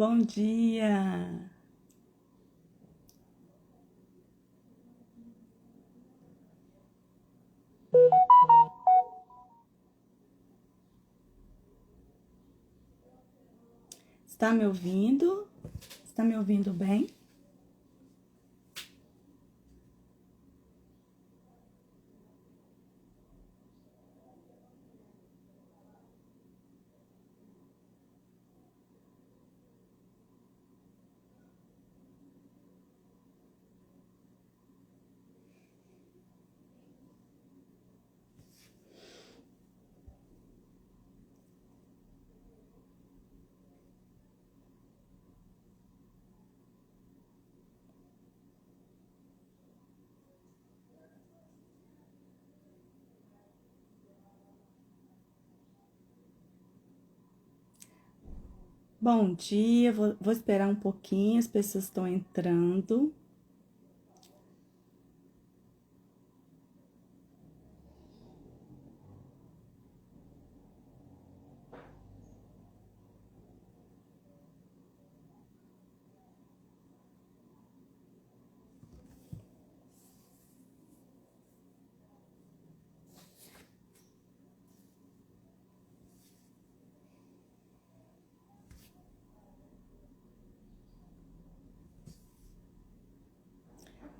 Bom dia! Está me ouvindo? Está me ouvindo bem? Bom dia, vou esperar um pouquinho, as pessoas estão entrando.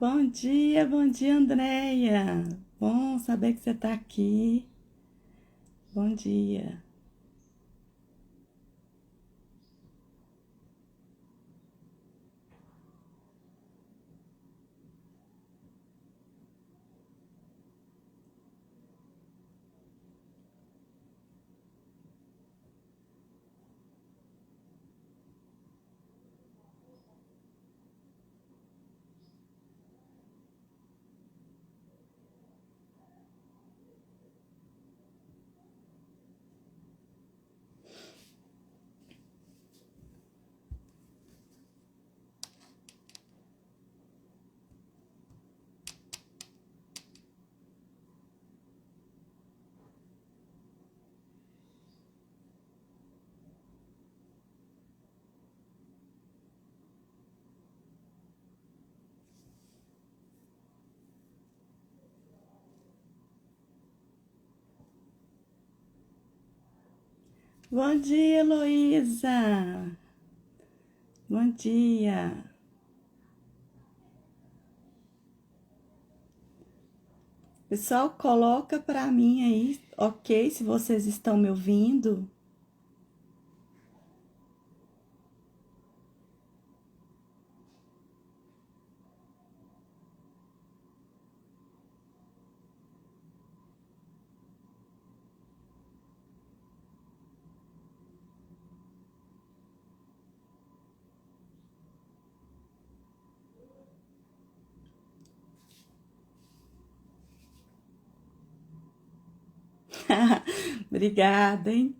Bom dia, Andréia. Bom saber que você está aqui. Bom dia. Bom dia, Heloísa. Bom dia. Pessoal, coloca para mim aí, ok, se vocês estão me ouvindo. Obrigada, hein?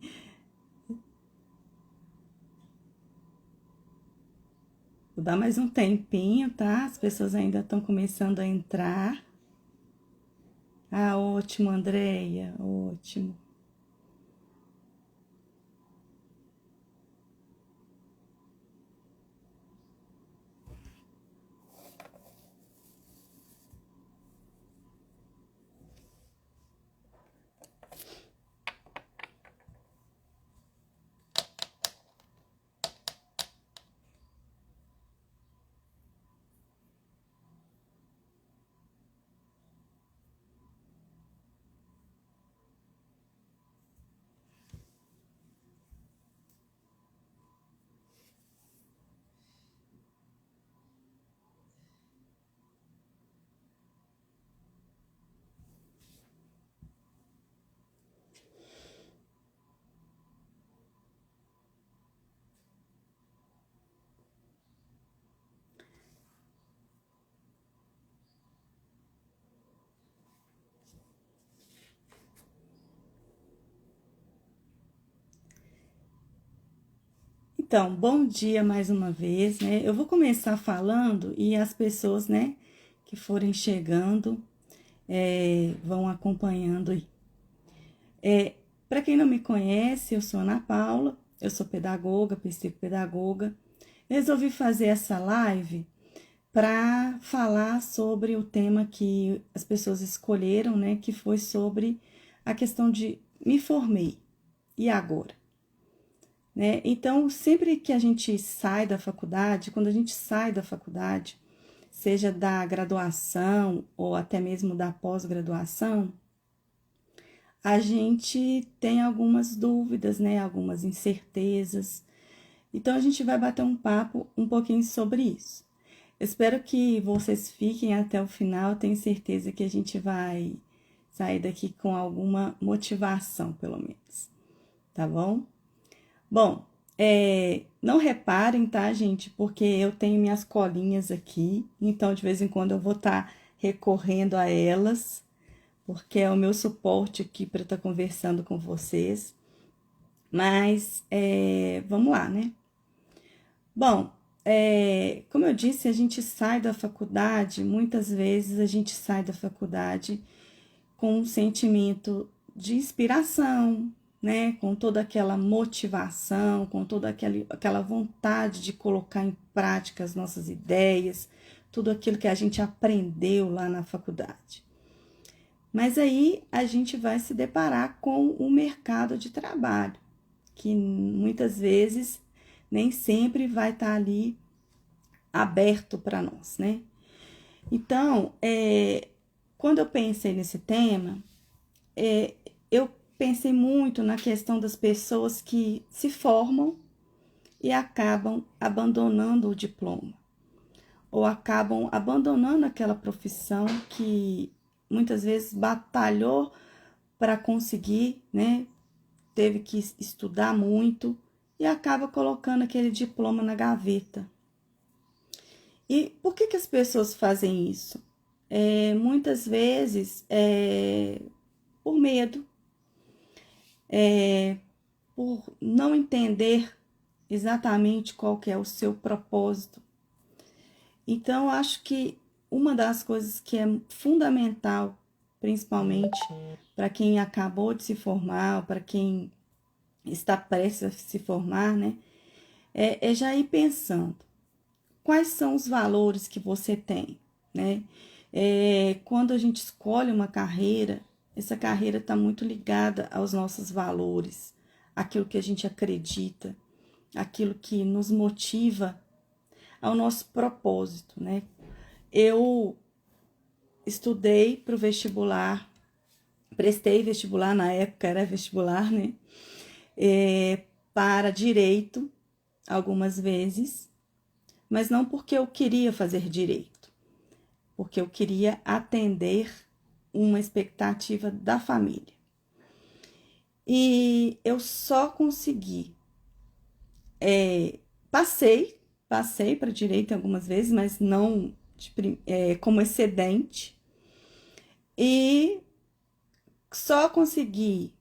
Vou dar mais um tempinho, tá? As pessoas ainda estão começando a entrar. Ah, ótimo, Andréia, ótimo. Então, bom dia mais uma vez, né? Eu vou começar falando e as pessoas, né, que forem chegando, vão acompanhando aí. Para quem não me conhece, eu sou Ana Paula, eu sou pedagoga, psicopedagoga. Resolvi fazer essa live para falar sobre o tema que as pessoas escolheram, né, que foi sobre a questão de me formei, e agora? Né? Então, sempre que a gente sai da faculdade, quando a gente sai da faculdade, seja da graduação ou até mesmo da pós-graduação, a gente tem algumas dúvidas, né? Algumas incertezas. Então, a gente vai bater um papo um pouquinho sobre isso. Espero que vocês fiquem até o final, tenho certeza que a gente vai sair daqui com alguma motivação, pelo menos. Tá bom? Bom, não reparem, tá, gente? Porque eu tenho minhas colinhas aqui, então de vez em quando eu vou estar recorrendo a elas, porque é o meu suporte aqui para estar conversando com vocês. Mas vamos lá, né? Bom, como eu disse, a gente sai da faculdade, muitas vezes a gente sai da faculdade com um sentimento de inspiração, né? Com toda aquela motivação, com toda aquela vontade de colocar em prática as nossas ideias, tudo aquilo que a gente aprendeu lá na faculdade. Mas aí a gente vai se deparar com o mercado de trabalho, que muitas vezes nem sempre vai estar ali aberto para nós, né? Então, quando eu pensei nesse tema, eu pensei muito na questão das pessoas que se formam e acabam abandonando o diploma, ou acabam abandonando aquela profissão que muitas vezes batalhou para conseguir, né? Teve que estudar muito e acaba colocando aquele diploma na gaveta. E por que as pessoas fazem isso? Muitas vezes por medo, por não entender exatamente qual que é o seu propósito. Então, eu acho que uma das coisas que é fundamental, principalmente para quem acabou de se formar, para quem está prestes a se formar, né, é já ir pensando quais são os valores que você tem, né? Quando a gente escolhe uma carreira, essa carreira está muito ligada aos nossos valores, aquilo que a gente acredita, aquilo que nos motiva ao nosso propósito, né? Eu estudei para o vestibular, prestei vestibular, na época era vestibular, né? Para direito, algumas vezes, mas não porque eu queria fazer direito, porque eu queria atender uma expectativa da família. E eu só consegui, passei para direito algumas vezes, mas não como excedente, e só consegui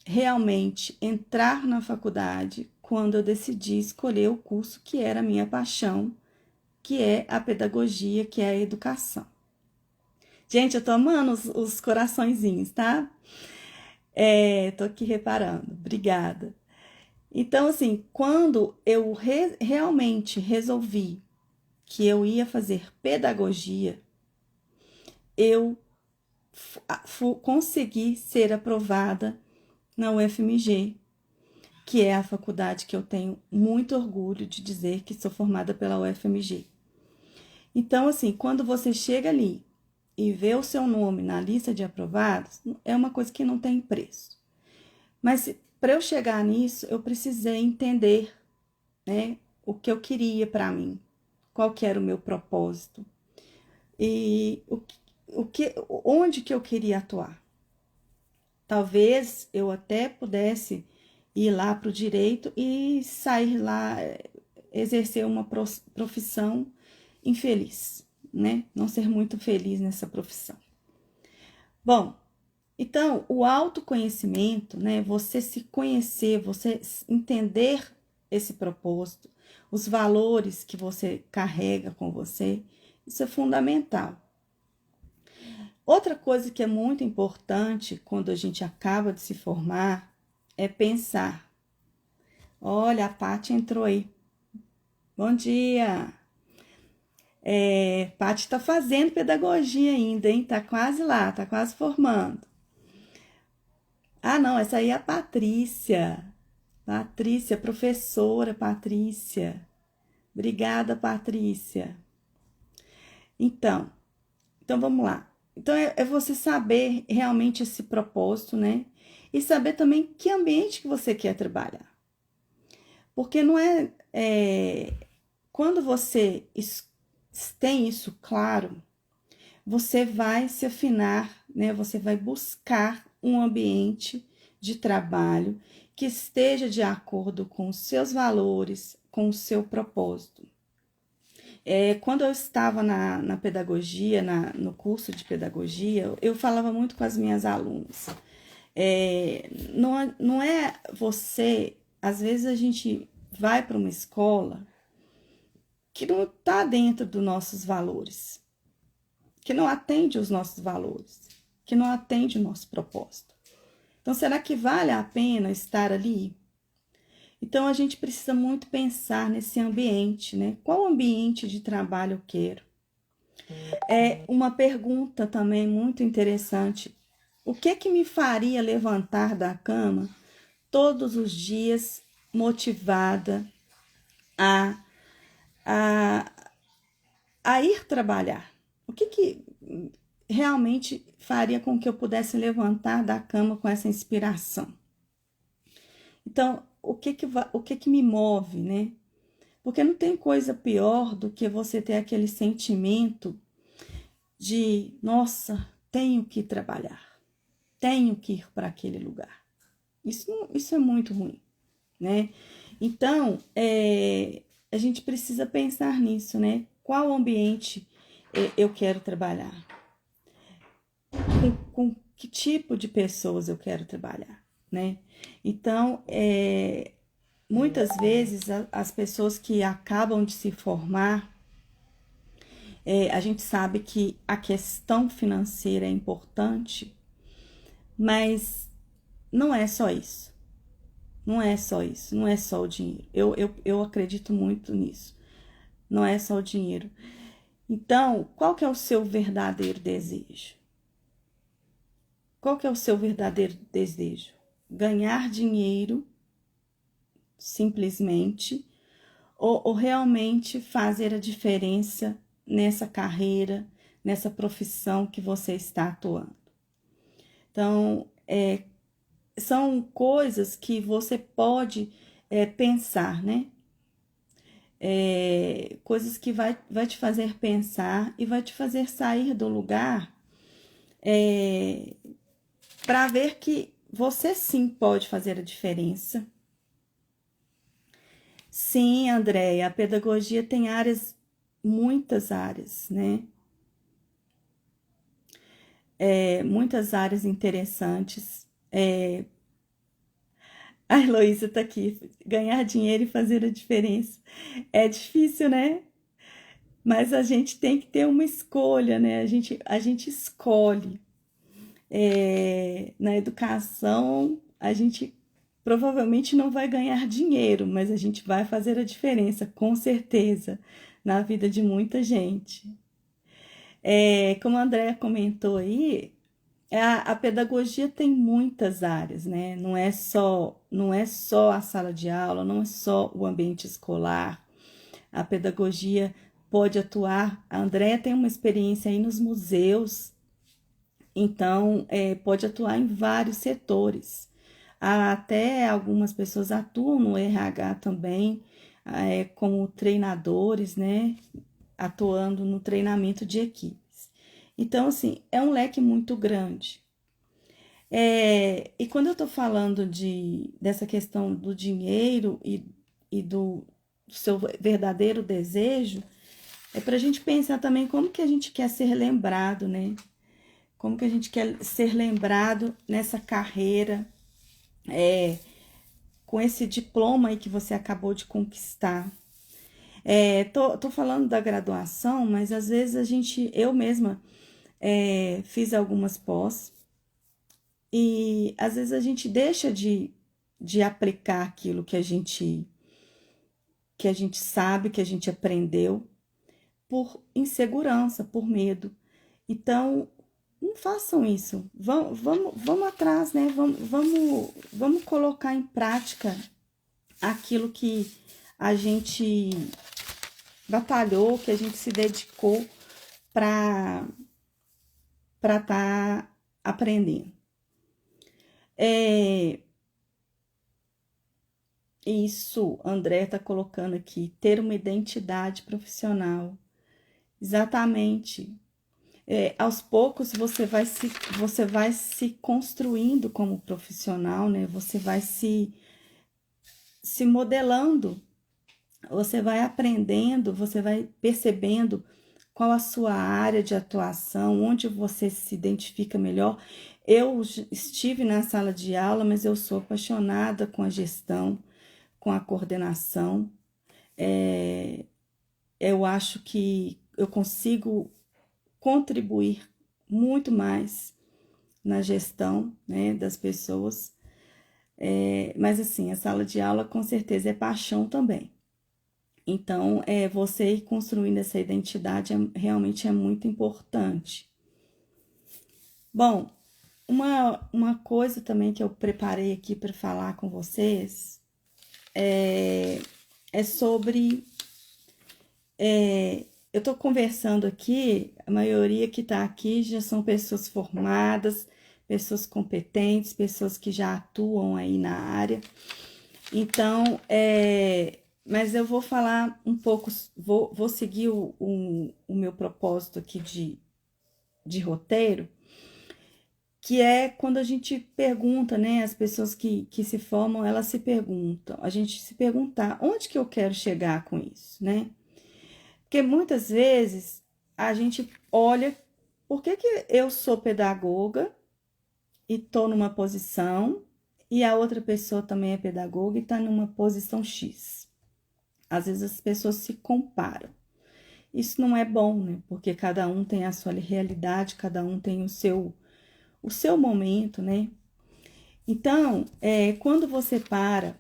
realmente entrar na faculdade quando eu decidi escolher o curso que era a minha paixão, que é a pedagogia, que é a educação. Gente, eu tô amando os coraçõezinhos, tá? Tô aqui reparando. Obrigada. Então, assim, quando eu realmente resolvi que eu ia fazer pedagogia, eu consegui ser aprovada na UFMG, que é a faculdade que eu tenho muito orgulho de dizer que sou formada pela UFMG. Então, assim, quando você chega ali e vê o seu nome na lista de aprovados, é uma coisa que não tem preço. Mas para eu chegar nisso, eu precisei entender, né, o que eu queria para mim, qual que era o meu propósito e onde que eu queria atuar. Talvez eu até pudesse ir lá para o direito e sair lá, exercer uma profissão infeliz, né? Não ser muito feliz nessa profissão. Bom, então, o autoconhecimento, né? Você se conhecer, você entender esse propósito, os valores que você carrega com você, isso é fundamental. Outra coisa que é muito importante quando a gente acaba de se formar é pensar. Olha, a Paty entrou aí. Bom dia! Paty tá fazendo pedagogia ainda, hein? Tá quase lá, tá quase formando. Ah, não, essa aí é a Patrícia. Patrícia, professora Patrícia. Obrigada, Patrícia. Então vamos lá. Então, é você saber realmente esse propósito, né? E saber também que ambiente que você quer trabalhar. Porque não quando você tem isso claro, você vai se afinar, né? Você vai buscar um ambiente de trabalho que esteja de acordo com os seus valores, com o seu propósito. Quando eu estava na pedagogia, no curso de pedagogia, eu falava muito com as minhas alunas. Não é você, às vezes a gente vai para uma escola que não está dentro dos nossos valores, que não atende os nossos valores, que não atende o nosso propósito. Então, será que vale a pena estar ali? Então, a gente precisa muito pensar nesse ambiente, né? Qual ambiente de trabalho eu quero? Uma pergunta também muito interessante. O que me faria levantar da cama todos os dias motivada a ir trabalhar? O que realmente faria com que eu pudesse levantar da cama com essa inspiração? Então, o que me move, né? Porque não tem coisa pior do que você ter aquele sentimento de, nossa, tenho que trabalhar, tenho que ir para aquele lugar. Isso é muito ruim, né? Então, a gente precisa pensar nisso, né? Qual ambiente eu quero trabalhar? Com que tipo de pessoas eu quero trabalhar, né? Então, muitas vezes as pessoas que acabam de se formar, a gente sabe que a questão financeira é importante, mas não é só isso. Não é só isso, não é só o dinheiro. Eu acredito muito nisso. Não é só o dinheiro. Então, qual que é o seu verdadeiro desejo? Qual que é o seu verdadeiro desejo? Ganhar dinheiro, simplesmente, ou realmente fazer a diferença nessa carreira, nessa profissão que você está atuando? Então, são coisas que você pode pensar, né? Coisas que vai te fazer pensar e vai te fazer sair do lugar para ver que você sim pode fazer a diferença. Sim, Andréia, a pedagogia tem muitas áreas, né? Muitas áreas interessantes. A Heloísa tá aqui. Ganhar dinheiro e fazer a diferença. É difícil, né? Mas a gente tem que ter uma escolha, né? A gente escolhe. Na educação, a gente provavelmente não vai ganhar dinheiro, mas a gente vai fazer a diferença, com certeza, na vida de muita gente. Como a Andréa comentou aí, a pedagogia tem muitas áreas, né? Não é só a sala de aula, não é só o ambiente escolar. A pedagogia pode atuar. A Andréa tem uma experiência aí nos museus, então pode atuar em vários setores. Até algumas pessoas atuam no RH também, como treinadores, né? Atuando no treinamento de equipes. Então, assim, é um leque muito grande. E quando eu tô falando dessa questão do dinheiro e do seu verdadeiro desejo, é para a gente pensar também como que a gente quer ser lembrado, né? Como que a gente quer ser lembrado nessa carreira, com esse diploma aí que você acabou de conquistar. Tô falando da graduação, mas às vezes eu mesma fiz algumas pós e às vezes a gente deixa de aplicar aquilo que a gente sabe, que a gente aprendeu, por insegurança, por medo. Então, não façam isso. Vamos atrás, né? Vamos colocar em prática aquilo que a gente batalhou, que a gente se dedicou para estar aprendendo. Isso, André está colocando aqui, ter uma identidade profissional. Exatamente. Aos poucos você vai se construindo como profissional, né? Você vai se modelando, você vai aprendendo, você vai percebendo qual a sua área de atuação, onde você se identifica melhor. Eu estive na sala de aula, mas eu sou apaixonada com a gestão, com a coordenação. Eu acho que eu consigo contribuir muito mais na gestão, né, das pessoas. Mas assim, a sala de aula com certeza é paixão também. Então, você ir construindo essa identidade realmente é muito importante. Bom, uma coisa também que eu preparei aqui para falar com vocês é sobre. Eu estou conversando aqui, a maioria que está aqui já são pessoas formadas, pessoas competentes, pessoas que já atuam aí na área. Então, mas eu vou falar um pouco, vou seguir o meu propósito aqui de roteiro, que é quando a gente pergunta, né? As pessoas que se formam, elas se perguntam, a gente se perguntar onde que eu quero chegar com isso, né? Porque muitas vezes a gente olha, por que eu sou pedagoga e tô numa posição e a outra pessoa também é pedagoga e tá numa posição X? Às vezes as pessoas se comparam. Isso não é bom, né? Porque cada um tem a sua realidade, cada um tem o seu momento, né? Então, quando você para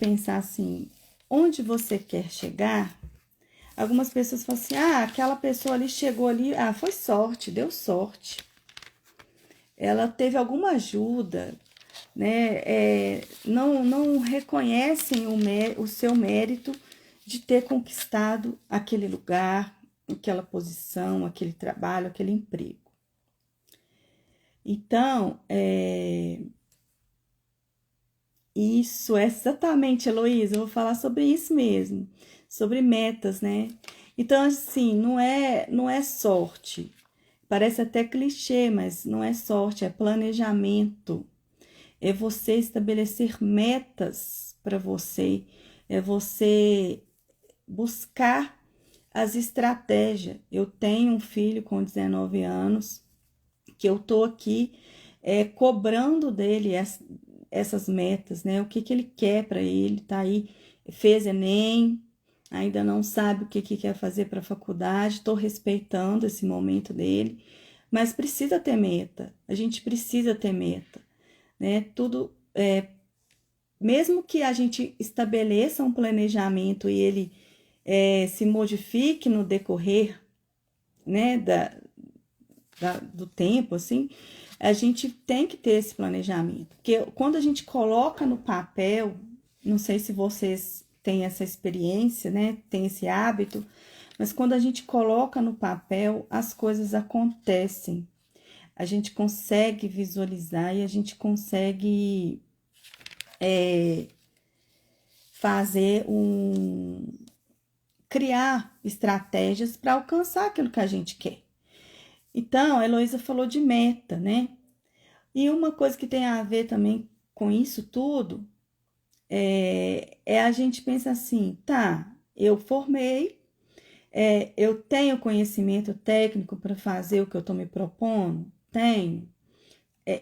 pensar assim, onde você quer chegar, algumas pessoas falam assim, aquela pessoa ali chegou ali, foi sorte, deu sorte. Ela teve alguma ajuda, né? Não reconhecem o seu mérito de ter conquistado aquele lugar, aquela posição, aquele trabalho, aquele emprego. Então, isso é exatamente, Heloísa, eu vou falar sobre isso mesmo, sobre metas, né? Então, assim, não é sorte. Parece até clichê, mas não é sorte, é planejamento. É você estabelecer metas para você, é você buscar as estratégias. Eu tenho um filho com 19 anos, que eu tô aqui cobrando dele essas metas, né? O que ele quer para ele, tá aí, fez Enem, ainda não sabe o que quer fazer para a faculdade, estou respeitando esse momento dele, mas precisa ter meta, a gente precisa ter meta, né? Tudo, mesmo que a gente estabeleça um planejamento e ele se modifique no decorrer, né, do tempo, assim, a gente tem que ter esse planejamento. Porque quando a gente coloca no papel, não sei se vocês têm essa experiência, né, tem esse hábito, mas quando a gente coloca no papel, as coisas acontecem. A gente consegue visualizar e a gente consegue criar estratégias para alcançar aquilo que a gente quer. Então, a Heloísa falou de meta, né? E uma coisa que tem a ver também com isso tudo é a gente pensar assim, tá, eu formei, eu tenho conhecimento técnico para fazer o que eu estou me propondo? Tenho.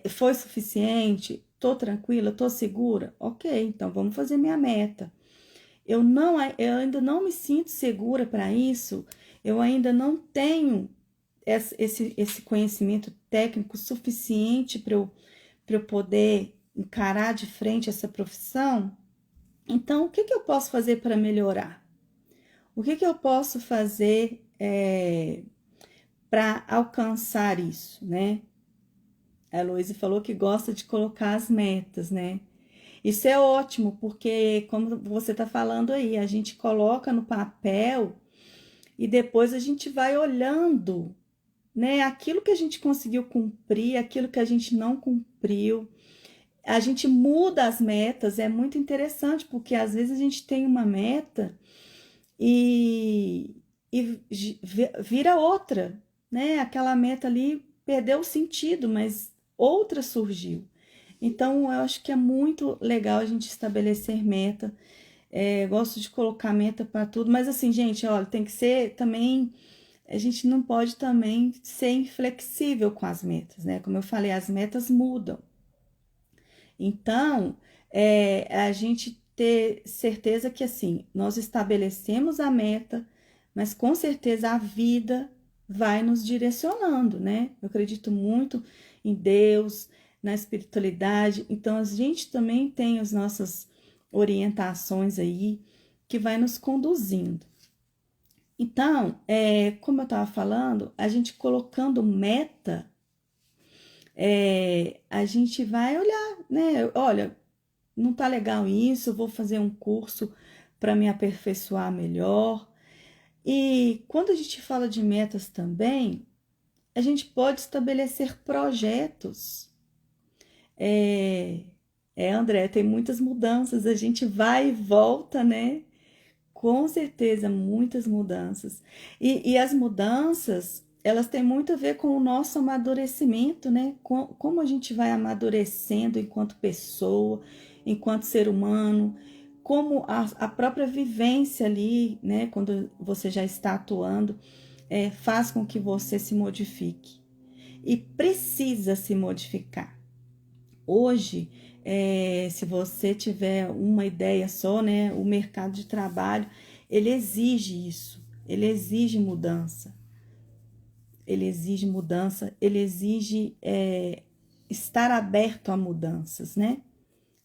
Foi suficiente? tô tranquila, tô segura? Ok, então vamos fazer minha meta. Eu ainda não me sinto segura para isso, eu ainda não tenho esse conhecimento técnico suficiente para eu poder encarar de frente essa profissão. Então, o que eu posso fazer para melhorar? O que eu posso fazer para alcançar isso, né? A Heloísa falou que gosta de colocar as metas, né? Isso é ótimo, porque como você está falando aí, a gente coloca no papel e depois a gente vai olhando, né? Aquilo que a gente conseguiu cumprir, aquilo que a gente não cumpriu. A gente muda as metas, é muito interessante, porque às vezes a gente tem uma meta e, vira outra, né? Aquela meta ali perdeu o sentido, mas outra surgiu. Então, eu acho que é muito legal a gente estabelecer meta. Gosto de colocar meta para tudo, mas assim, gente, olha, tem que ser também. A gente não pode também ser inflexível com as metas, né? Como eu falei, as metas mudam. Então, a gente ter certeza que assim, nós estabelecemos a meta, mas com certeza a vida vai nos direcionando, né? Eu acredito muito em Deus, na espiritualidade, então a gente também tem as nossas orientações aí que vai nos conduzindo. Então, como eu estava falando, a gente colocando meta, a gente vai olhar, né? Olha, não tá legal isso, eu vou fazer um curso para me aperfeiçoar melhor. E quando a gente fala de metas também, a gente pode estabelecer projetos. André, tem muitas mudanças, a gente vai e volta, né? Com certeza, muitas mudanças. E as mudanças, elas têm muito a ver com o nosso amadurecimento, né? Como a gente vai amadurecendo enquanto pessoa, enquanto ser humano, como a própria vivência ali, né? Quando você já está atuando, faz com que você se modifique. E precisa se modificar. Hoje, se você tiver uma ideia só, né, o mercado de trabalho, ele exige isso, ele exige mudança, ele exige estar aberto a mudanças, né?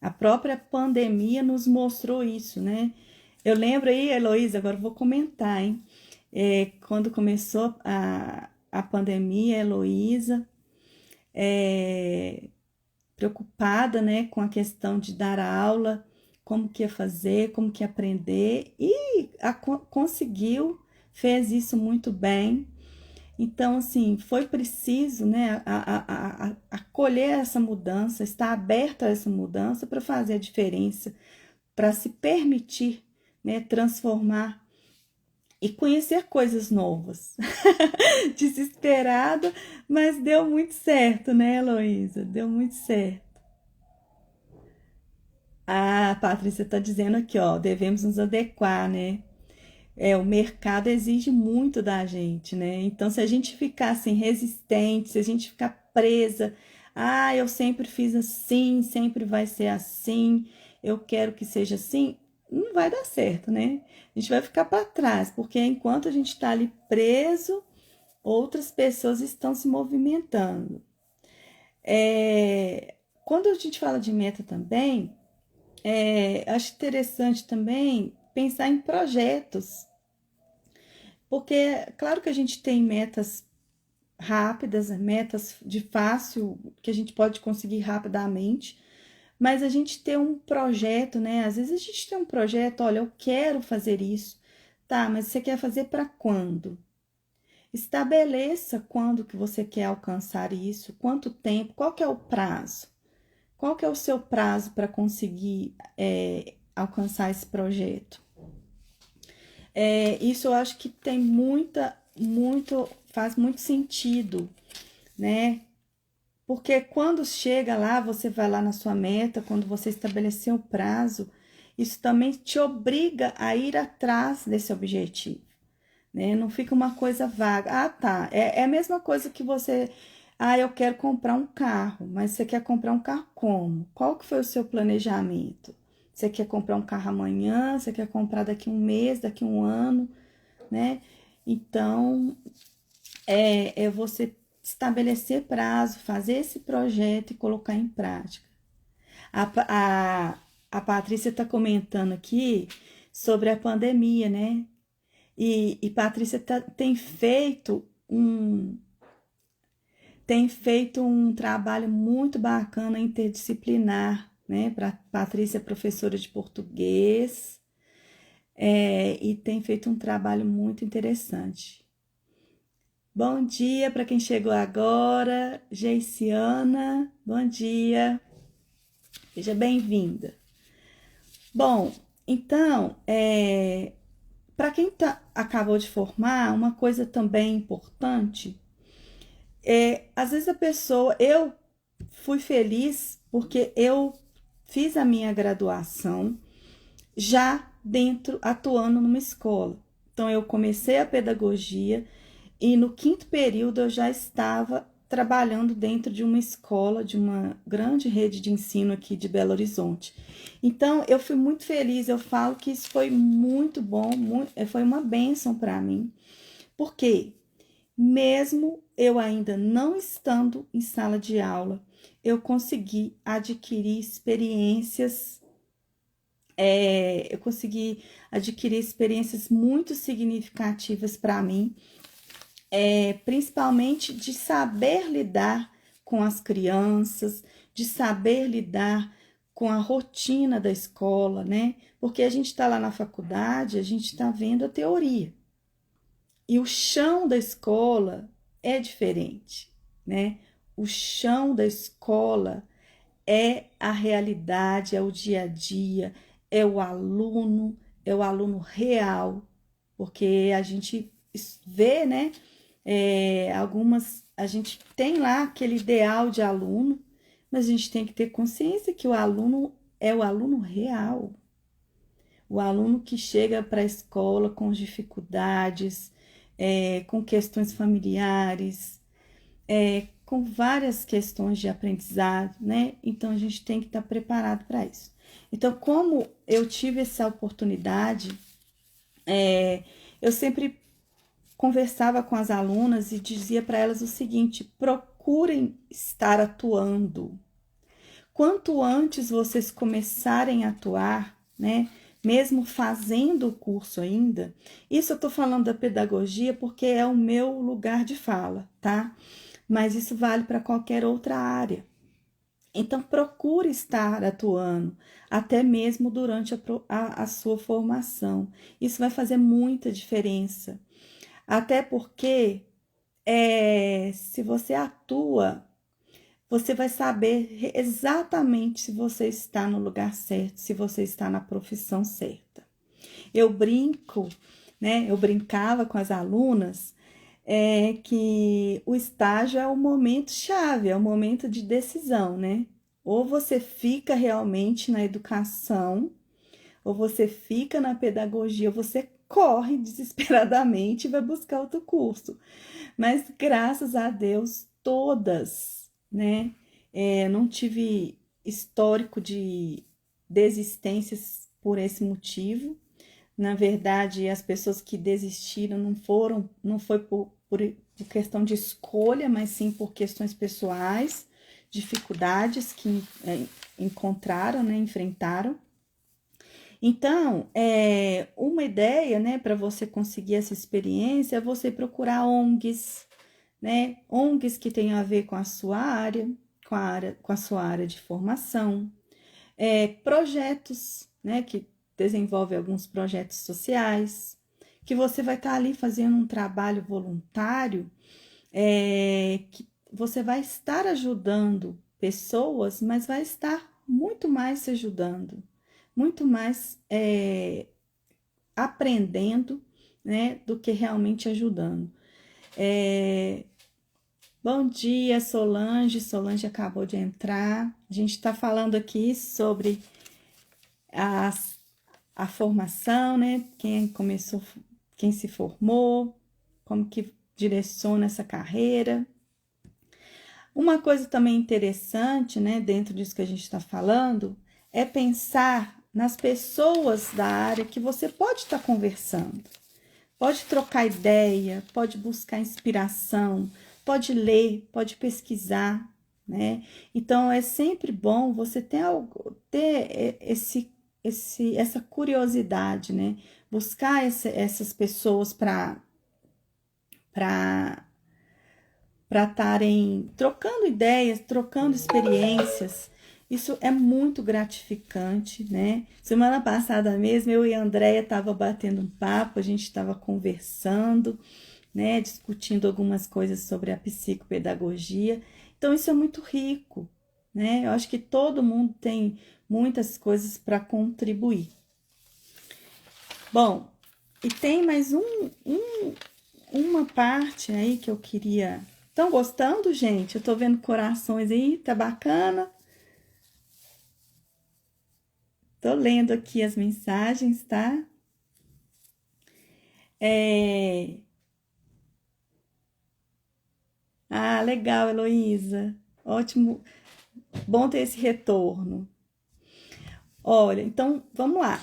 A própria pandemia nos mostrou isso, né? Eu lembro aí, Heloísa, agora eu vou comentar, hein? Quando começou a pandemia, a Heloísa, preocupada, né, com a questão de dar aula, como que ia fazer, como que ia aprender, e conseguiu, fez isso muito bem. Então, assim, foi preciso, né, acolher essa mudança, estar aberto a essa mudança para fazer a diferença, para se permitir, né, transformar e conhecer coisas novas. Desesperada, mas deu muito certo, né, Heloísa? Deu muito certo. A Patrícia está dizendo aqui, ó, devemos nos adequar, né? O mercado exige muito da gente, né? Então, se a gente ficar assim resistente, se a gente ficar presa, eu sempre fiz assim, sempre vai ser assim, eu quero que seja assim, não vai dar certo, né? A gente vai ficar para trás, porque enquanto a gente está ali preso, outras pessoas estão se movimentando. Quando a gente fala de meta também, acho interessante também pensar em projetos, porque claro que a gente tem metas rápidas, metas de fácil, que a gente pode conseguir rapidamente, mas a gente ter um projeto, né? Às vezes a gente tem um projeto, olha, eu quero fazer isso, tá, mas você quer fazer para quando? Estabeleça quando que você quer alcançar isso, quanto tempo, qual que é o prazo? Qual que é o seu prazo para conseguir alcançar esse projeto? Isso eu acho que tem faz muito sentido, né? Porque quando chega lá, você vai lá na sua meta, quando você estabeleceu o prazo, isso também te obriga a ir atrás desse objetivo, né? Não fica uma coisa vaga. Ah, tá. É a mesma coisa que você Ah, eu quero comprar um carro, mas você quer comprar um carro como? Qual que foi o seu planejamento? Você quer comprar um carro amanhã? Você quer comprar daqui um mês, daqui um ano, né? Então, é você estabelecer prazo, fazer esse projeto e colocar em prática. A Patrícia está comentando aqui sobre a pandemia, né? E Patrícia tem feito um trabalho muito bacana interdisciplinar, né? Patrícia é professora de português, e tem feito um trabalho muito interessante. Bom dia para quem chegou agora, Geiciana, bom dia, seja bem-vinda. Bom, então, para quem acabou de formar, uma coisa também importante às vezes eu fui feliz porque eu fiz a minha graduação já atuando numa escola. Então, eu comecei a pedagogia e no quinto período eu já estava trabalhando dentro de uma escola, de uma grande rede de ensino aqui de Belo Horizonte. Então, eu fui muito feliz, eu falo que isso foi muito bom, foi uma bênção para mim, porque mesmo eu ainda não estando em sala de aula, eu consegui adquirir experiências muito significativas para mim, principalmente de saber lidar com as crianças, de saber lidar com a rotina da escola, né? Porque a gente está lá na faculdade, a gente está vendo a teoria. E o chão da escola é diferente, né? O chão da escola é a realidade, é o dia a dia, é o aluno real, porque a gente vê, né? A gente tem lá aquele ideal de aluno, mas a gente tem que ter consciência que o aluno é o aluno real, o aluno que chega para a escola com dificuldades, com questões familiares, com várias questões de aprendizado, né? Então a gente tem que estar preparado para isso. Então, como eu tive essa oportunidade, eu sempre conversava com as alunas e dizia para elas o seguinte: procurem estar atuando. Quanto antes vocês começarem a atuar, né? Mesmo fazendo o curso ainda, isso eu estou falando da pedagogia porque é o meu lugar de fala, tá? Mas isso vale para qualquer outra área. Então, procure estar atuando, até mesmo durante a sua formação. Isso vai fazer muita diferença. Até porque, se você atua, você vai saber exatamente se você está no lugar certo, se você está na profissão certa. Eu brinco, né? Eu brincava com as alunas que o estágio é o momento chave, é o momento de decisão, né? Ou você fica realmente na educação, ou você fica na pedagogia, ou você corre desesperadamente e vai buscar outro curso. Mas graças a Deus, todas, né? Não tive histórico de desistências por esse motivo. Na verdade, as pessoas que desistiram não foi por questão de escolha, mas sim por questões pessoais, dificuldades que encontraram, né, enfrentaram. Então, uma ideia, né, para você conseguir essa experiência é você procurar ONGs, né, ONGs que tenham a ver com a sua área, com a sua área de formação, projetos, né, que desenvolve alguns projetos sociais, que você vai estar ali fazendo um trabalho voluntário, que você vai estar ajudando pessoas, mas vai estar muito mais se ajudando, muito mais aprendendo, né, do que realmente ajudando. Bom dia, Solange. Solange acabou de entrar. A gente está falando aqui sobre a formação, né? Quem se formou, como que direciona essa carreira. Uma coisa também interessante, né, dentro disso que a gente está falando, é pensar nas pessoas da área que você pode estar conversando. Pode trocar ideia, pode buscar inspiração, pode ler, pode pesquisar, né? Então, é sempre bom você ter essa curiosidade, né? Buscar essas pessoas para estarem trocando ideias, trocando experiências. Isso é muito gratificante, né? Semana passada mesmo, eu e a Andréia estava batendo um papo, a gente estava conversando, né? Discutindo algumas coisas sobre a psicopedagogia. Então, isso é muito rico, né? Eu acho que todo mundo tem muitas coisas para contribuir. Bom, e tem mais uma parte aí que eu queria... Estão gostando, gente? Eu tô vendo corações aí, tá bacana? Tô lendo aqui as mensagens, tá? Ah, legal, Heloísa. Ótimo, bom ter esse retorno. Olha, então, vamos lá.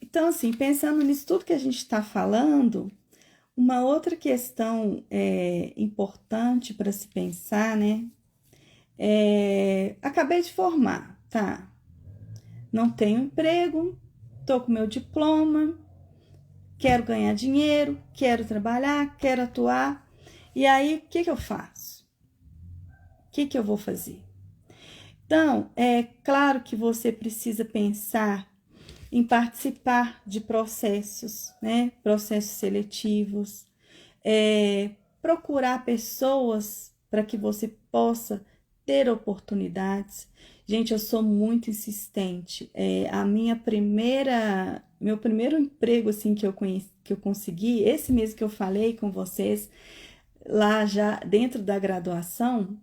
Então, assim, pensando nisso tudo que a gente está falando, uma outra questão importante para se pensar, né? Acabei de formar, tá? Não tenho emprego, tô com meu diploma, quero ganhar dinheiro, quero trabalhar, quero atuar. E aí, o que eu faço? O que eu vou fazer? Então, é claro que você precisa pensar em participar de processos, né? Processos seletivos, procurar pessoas para que você possa ter oportunidades. Gente, eu sou muito insistente. Meu primeiro emprego assim que eu consegui, esse mesmo que eu falei com vocês, lá já dentro da graduação,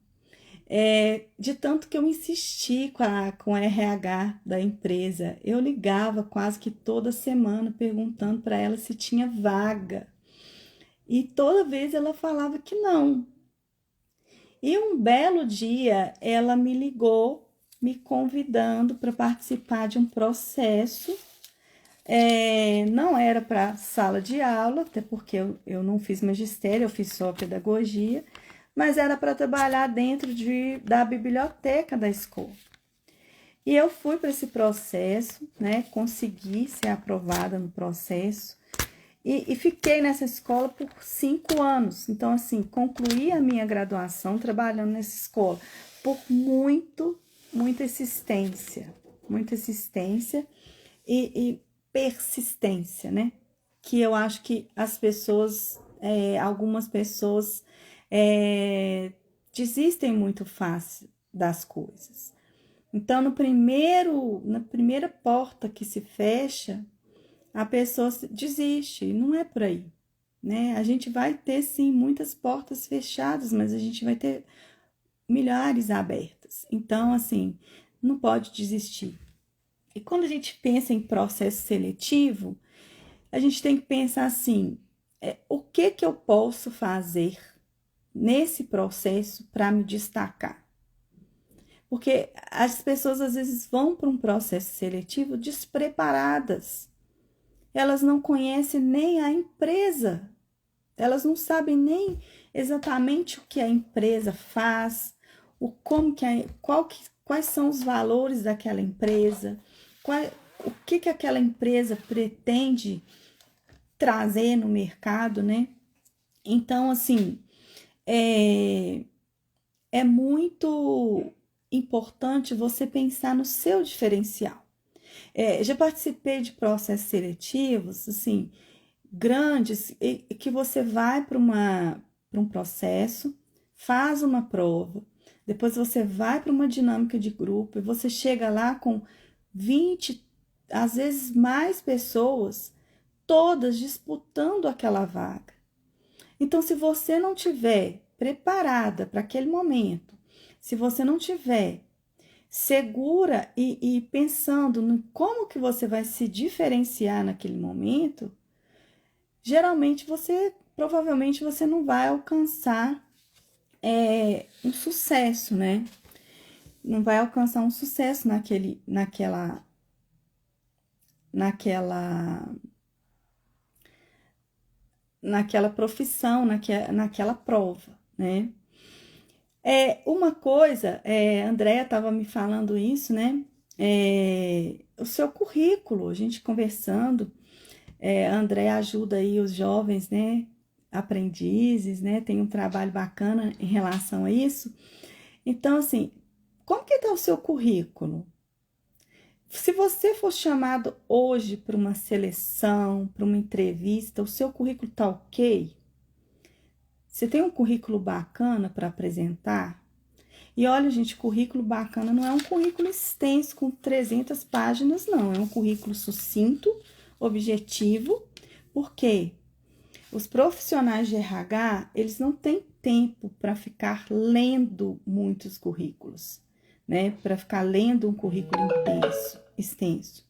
de tanto que eu insisti com a RH da empresa. Eu ligava quase que toda semana perguntando para ela se tinha vaga. E toda vez ela falava que não. E um belo dia ela me ligou, me convidando para participar de um processo. Não era para sala de aula, até porque eu não fiz magistério, eu fiz só pedagogia, mas era para trabalhar dentro da biblioteca da escola. E eu fui para esse processo, né? Consegui ser aprovada no processo e fiquei nessa escola por 5 anos. Então, assim, concluí a minha graduação trabalhando nessa escola por muita insistência e persistência, né? Que eu acho que as pessoas, algumas pessoas desistem muito fácil das coisas. Então, na primeira porta que se fecha, a pessoa desiste, e não é por aí, né? A gente vai ter, sim, muitas portas fechadas, mas a gente vai ter milhares abertas. Então, assim, não pode desistir. E quando a gente pensa em processo seletivo, a gente tem que pensar assim, o que eu posso fazer nesse processo para me destacar? Porque as pessoas às vezes vão para um processo seletivo despreparadas. Elas não conhecem nem a empresa. Elas não sabem nem exatamente o que a empresa faz, quais são os valores daquela empresa, o que aquela empresa pretende trazer no mercado, né? Então, assim, é muito importante você pensar no seu diferencial. Já participei de processos seletivos, assim, grandes, que você vai para um processo, faz uma prova, depois você vai para uma dinâmica de grupo e você chega lá com 20, às vezes mais pessoas, todas disputando aquela vaga. Então, se você não tiver preparada para aquele momento, se você não tiver segura e pensando no como que você vai se diferenciar naquele momento, geralmente provavelmente você não vai alcançar um sucesso, né? Não vai alcançar um sucesso naquela, naquela profissão, naquela prova, né? Uma coisa, a Andrea estava me falando isso, né? O seu currículo, a gente conversando, a Andrea ajuda aí os jovens, né? Aprendizes, né? Tem um trabalho bacana em relação a isso. Então, assim, como que está o seu currículo? Se você for chamado hoje para uma seleção, para uma entrevista, o seu currículo está ok? Você tem um currículo bacana para apresentar? E olha, gente, currículo bacana não é um currículo extenso com 300 páginas, não. É um currículo sucinto, objetivo, porque os profissionais de RH, eles não têm tempo para ficar lendo muitos currículos, né? Para ficar lendo um currículo extenso.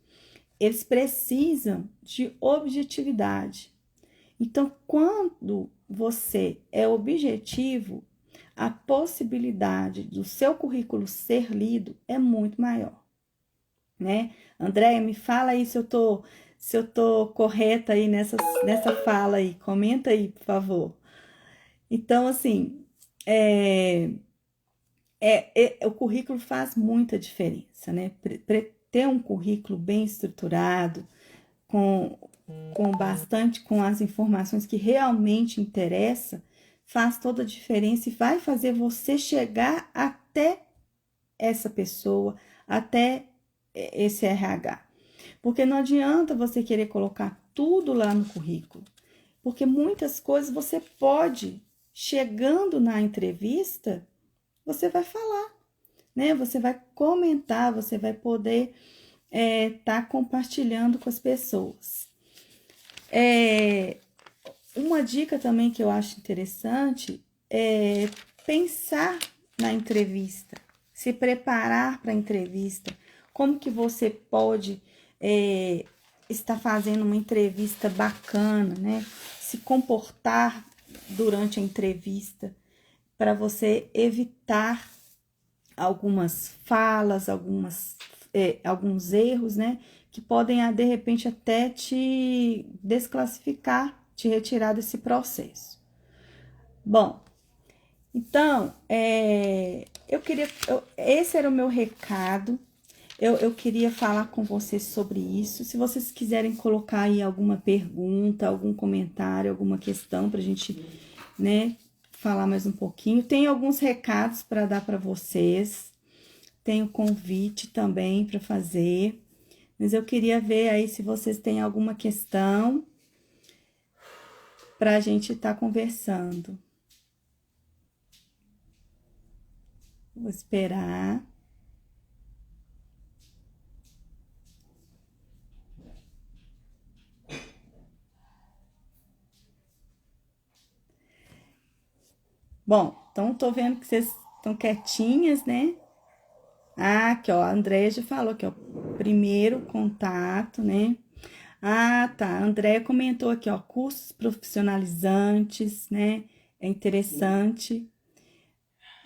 Eles precisam de objetividade. Então, quando você é objetivo, a possibilidade do seu currículo ser lido é muito maior, né? Andréia, me fala aí se eu tô correta aí nessa fala aí. Comenta aí, por favor. Então, assim, o currículo faz muita diferença, né? Ter um currículo bem estruturado, com, com as informações que realmente interessam, faz toda a diferença e vai fazer você chegar até essa pessoa, até esse RH. Porque não adianta você querer colocar tudo lá no currículo, porque muitas coisas você pode, chegando na entrevista, você vai falar, né? Você vai comentar, você vai poder tá compartilhando com as pessoas. Uma dica também que eu acho interessante é pensar na entrevista, se preparar para a entrevista, como que você pode estar fazendo uma entrevista bacana, né? Se comportar durante a entrevista para você evitar algumas falas, alguns erros, né? Que podem, de repente, até te desclassificar, te retirar desse processo. Bom, então, esse era o meu recado. Eu queria falar com vocês sobre isso. Se vocês quiserem colocar aí alguma pergunta, algum comentário, alguma questão para a gente, né, falar mais um pouquinho. Tem alguns recados para dar para vocês. Tem o convite também para fazer. Mas eu queria ver aí se vocês têm alguma questão para a gente estar conversando. Vou esperar. Bom, então tô vendo que vocês estão quietinhas, né? Ah, aqui ó, a Andréia já falou aqui ó, primeiro contato, né? Ah, tá, a Andréia comentou aqui ó, cursos profissionalizantes, né? É interessante.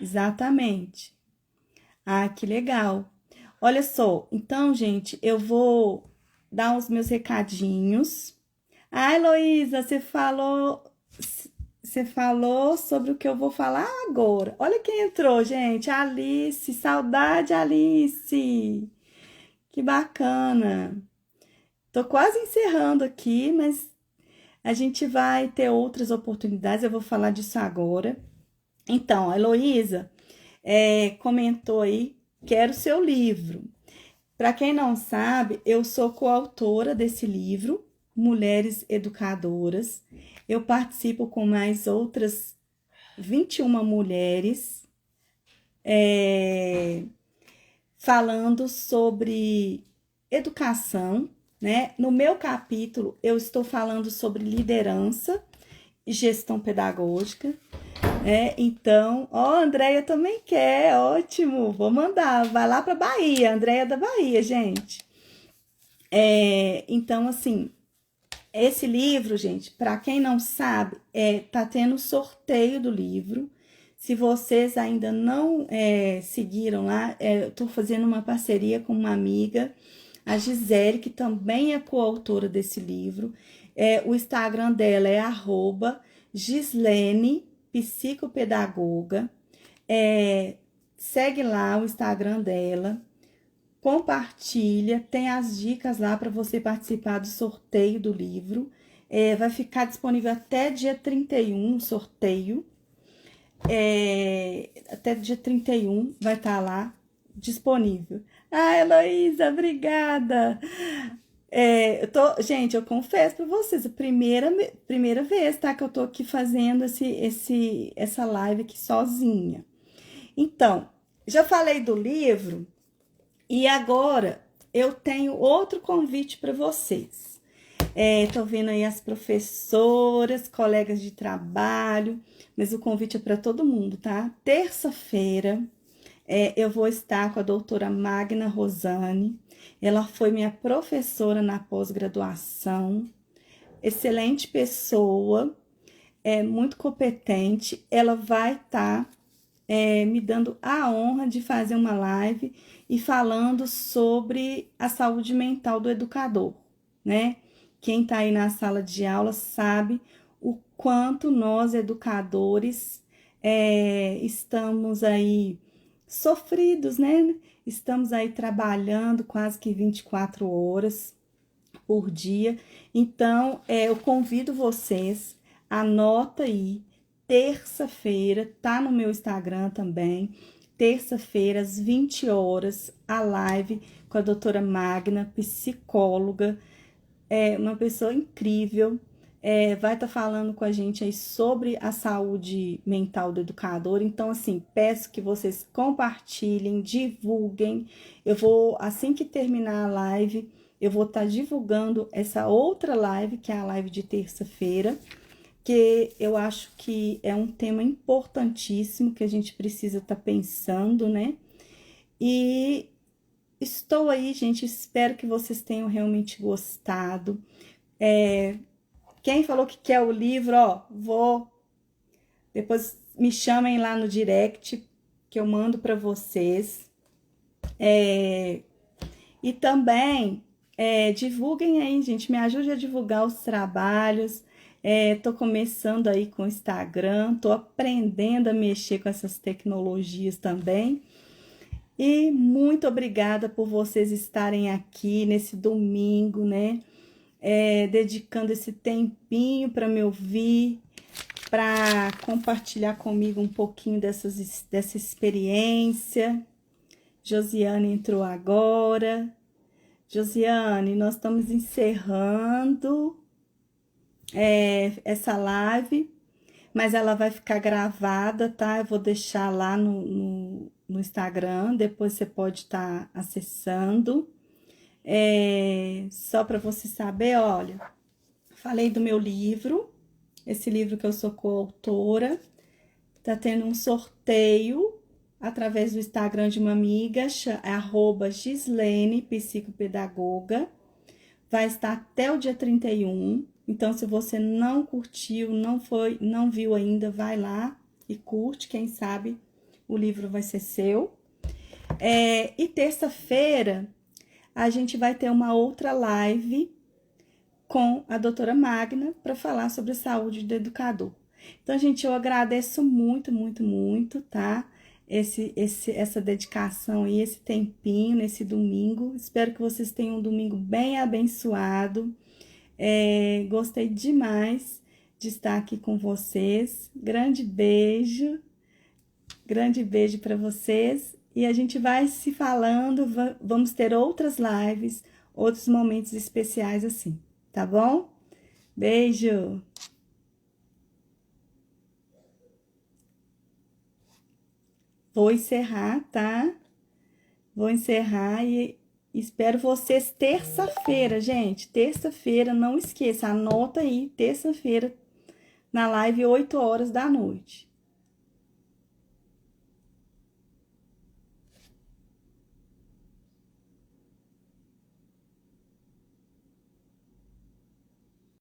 Exatamente. Ah, que legal. Olha só, então, gente, eu vou dar os meus recadinhos. Ah, Heloísa, você falou sobre o que eu vou falar agora. Olha quem entrou, gente. Alice, saudade, Alice. Que bacana. Tô quase encerrando aqui, mas a gente vai ter outras oportunidades. Eu vou falar disso agora. Então, a Heloísa comentou aí, quero seu livro. Para quem não sabe, eu sou coautora desse livro, Mulheres Educadoras. Eu participo com mais outras 21 mulheres, falando sobre educação, né? No meu capítulo, eu estou falando sobre liderança e gestão pedagógica. Então, ó, a Andréia também quer, ótimo, vou mandar, vai lá para Bahia, Andréia da Bahia, gente. Então, assim, esse livro, gente, para quem não sabe, tá tendo sorteio do livro. Se vocês ainda não seguiram lá, eu tô fazendo uma parceria com uma amiga, a Gisele, que também é coautora desse livro. O Instagram dela é @Gislene Psicopedagoga. Segue lá o Instagram dela, compartilha, tem as dicas lá para você participar do sorteio do livro. Vai ficar disponível até dia 31 o sorteio. Até dia 31 vai estar lá disponível. Ah, Heloísa, obrigada! Gente, eu confesso para vocês, a primeira vez, tá, que eu tô aqui fazendo essa live aqui sozinha. Então, já falei do livro e agora eu tenho outro convite para vocês. Tô vendo aí as professoras, colegas de trabalho, mas o convite é para todo mundo, tá? Terça-feira, eu vou estar com a doutora Magna Rosane. Ela foi minha professora na pós-graduação, excelente pessoa, muito competente. Ela vai estar me dando a honra de fazer uma live e falando sobre a saúde mental do educador, né? Quem tá aí na sala de aula sabe o quanto nós, educadores, estamos aí sofridos, né? Estamos aí trabalhando quase que 24 horas por dia. Então, eu convido vocês, anota aí, terça-feira, tá no meu Instagram também, terça-feira, às 20 horas, a live com a doutora Magna, psicóloga, uma pessoa incrível, vai estar falando com a gente aí sobre a saúde mental do educador. Então, assim, peço que vocês compartilhem, divulguem. Eu vou, assim que terminar a live, eu vou estar divulgando essa outra live, que é a live de terça-feira, que eu acho que é um tema importantíssimo que a gente precisa estar pensando, né? E estou aí, gente, espero que vocês tenham realmente gostado. Quem falou que quer o livro, depois me chamem lá no direct, que eu mando para vocês. E também divulguem aí, gente, me ajude a divulgar os trabalhos. Tô começando aí com o Instagram, tô aprendendo a mexer com essas tecnologias também. E muito obrigada por vocês estarem aqui nesse domingo, né? Dedicando esse tempinho para me ouvir, para compartilhar comigo um pouquinho dessa experiência. Josiane entrou agora. Josiane, nós estamos encerrando essa live, mas ela vai ficar gravada, tá? Eu vou deixar lá no Instagram, depois você pode estar acessando. Só para você saber, olha, falei do meu livro, esse livro que eu sou coautora, tá tendo um sorteio através do Instagram de uma amiga, @Gislene Psicopedagoga, vai estar até o dia 31, então se você não curtiu, não viu ainda, vai lá e curte, quem sabe o livro vai ser seu. E terça-feira a gente vai ter uma outra live com a doutora Magna para falar sobre a saúde do educador. Então, gente, eu agradeço muito, muito, muito, tá? Essa dedicação e esse tempinho nesse domingo. Espero que vocês tenham um domingo bem abençoado. Gostei demais de estar aqui com vocês. Grande beijo para vocês. E a gente vai se falando, vamos ter outras lives, outros momentos especiais assim, tá bom? Beijo! Vou encerrar, tá? Vou encerrar e espero vocês terça-feira, gente. Terça-feira, não esqueça, anota aí, terça-feira, na live 8 horas da noite.